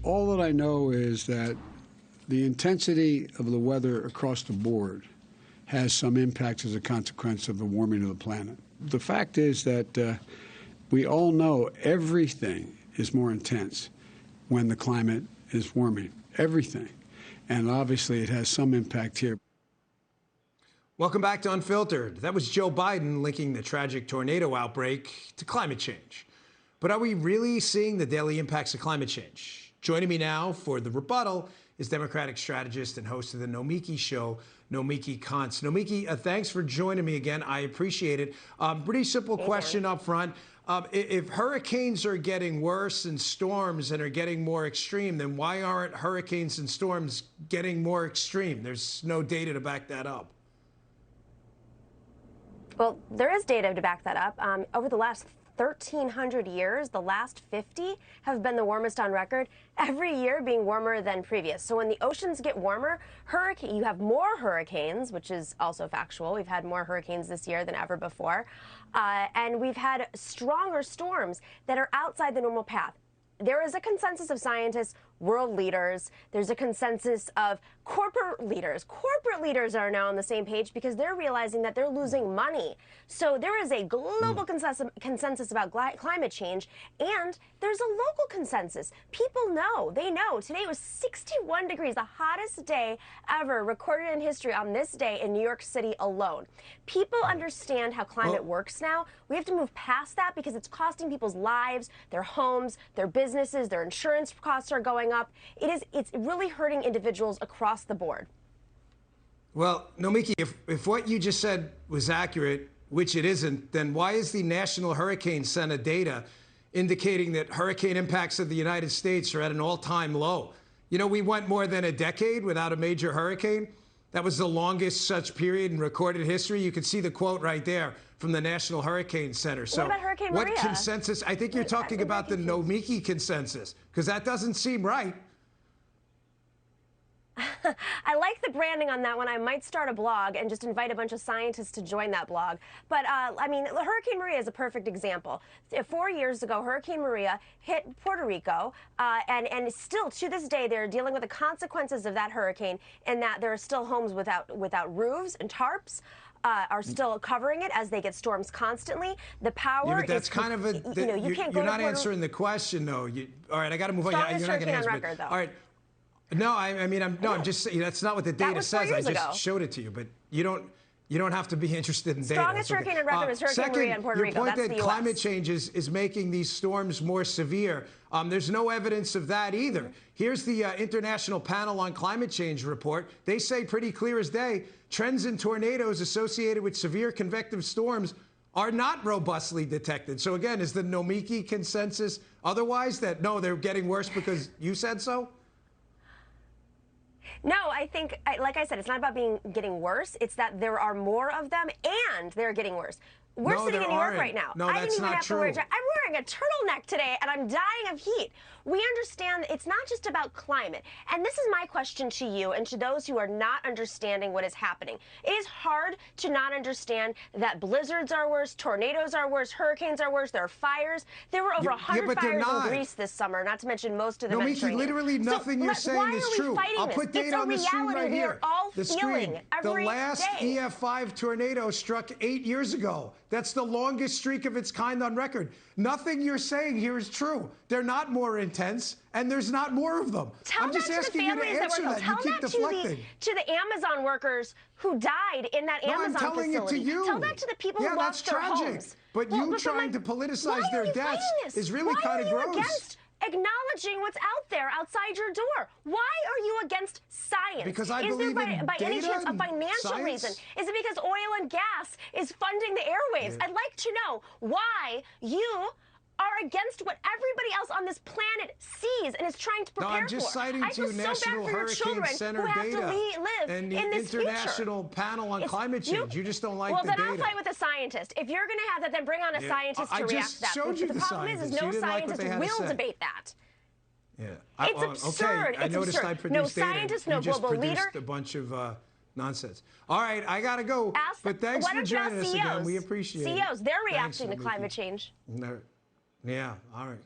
All that I know is that the intensity of the weather across the board has some impacts as a consequence of the warming of the planet. The fact is that we all know everything is more intense when the climate is warming. Everything. And obviously it has some impact here. Welcome back to Unfiltered. That was Joe Biden linking the tragic tornado outbreak to climate change. But are we really seeing the daily impacts of climate change? Joining me now for the rebuttal is Democratic strategist and host of the Nomiki Show, Nomiki Konst. Nomiki, thanks for joining me again. I appreciate it. Pretty simple question up front. If hurricanes are getting worse and storms and are getting more extreme, then why aren't hurricanes and storms getting more extreme? There's no data to back that up. Well, there is data to back that up. Over the last 1,300 years, the last 50 have been the warmest on record, every year being warmer than previous. So when the oceans get warmer, you have more hurricanes, which is also factual. We've had more hurricanes this year than ever before. And we've had stronger storms that are outside the normal path. There is a consensus of scientists, world leaders. There's a consensus of corporate leaders. Corporate leaders are now on the same page because they're realizing that they're losing money. So there is a global consensus about climate change, and there's a local consensus. People know. They know. Today was 61 degrees, the hottest day ever recorded in history on this day in New York City alone. People understand how climate works now. We have to move past that because it's costing people's lives, their homes, their businesses, their insurance costs are going up. It's really hurting individuals across the board. Well, Nomiki, if what you just said was accurate, which it isn't, then why is the National Hurricane Center data indicating that hurricane impacts of the United States are at an all-time low? You know, we went more than a decade without a major hurricane. That was the longest such period in recorded history. You can see the quote right there from the National Hurricane Center. So what about Hurricane Maria? What consensus? I think you're talking about the Nomiki consensus, because that doesn't seem right. I like the branding on that one. I might start a blog and just invite a bunch of scientists to join that blog. But, I mean, Hurricane Maria is a perfect example. 4 years ago, Hurricane Maria hit Puerto Rico, and still, to this day, they're dealing with the consequences of that hurricane, in that there are still homes without roofs and tarps. Are still covering it as they get storms constantly. The power yeah, but that's kind of a, you can't go you're not answering the question, though. All right, I got to move on. Strongest You're not hurricane on record, though. All right. No, I'm just saying that's not what the data says. I just showed it to you, but you don't have to be interested in data. Strongest hurricane on record is Hurricane Maria in Puerto Rico. Your point That's that the US. Climate change is making these storms more severe. There's no evidence of that either. Here's the International Panel on Climate Change report. They say pretty clear as day, trends in tornadoes associated with severe convective storms are not robustly detected. So again, is the Nomiki consensus otherwise, that no, they're getting worse because you said so? No, I think, like I said, it's not about getting worse. It's that there are more of them, and they're getting worse. We're sitting in New York right now. No, I that's didn't even not have true. to wear a jacket. I'm wearing a turtleneck today, and I'm dying of heat. We understand that it's not just about climate. And this is my question to you and to those who are not understanding what is happening. It is hard to not understand that blizzards are worse, tornadoes are worse, hurricanes are worse, there are fires. There were over 100 fires in Greece this summer, not to mention most of the Mediterranean. Nomiki, literally nothing you're saying is true. I'll put data on the screen right here. The screen. The last EF5 tornado struck 8 years ago. That's the longest streak of its kind on record. Nothing you're saying here is true. They're not more intense, and there's not more of them. I'm just asking you to answer that. You keep deflecting. To the Amazon workers who died in that Amazon facility. I'm telling it to you. Tell that to the people who lost their homes. But you trying to politicize their deaths is really kind of gross. Why are you against acknowledging what's out there outside your door? Why are you against science? Because I believe in data by any chance a financial science? reason? Is it because oil and gas is funding the airwaves? I'd like to know why you are against what everybody else on this planet sees and is trying to prepare for. No, I'm just citing to you National Hurricane Center data and the International Panel on Climate Change. You just don't like the data. Well, then I'll fight with a scientist. If you're going to have that, then bring on a scientist to react to that. The problem is no scientist will debate that. Yeah, it's absurd. Okay, I noticed I produced no scientist, no global leader. You just produced a bunch of nonsense. All right, I got to go. But thanks for joining us again. We appreciate it. CEOs, they're reacting to climate change. Yeah, all right.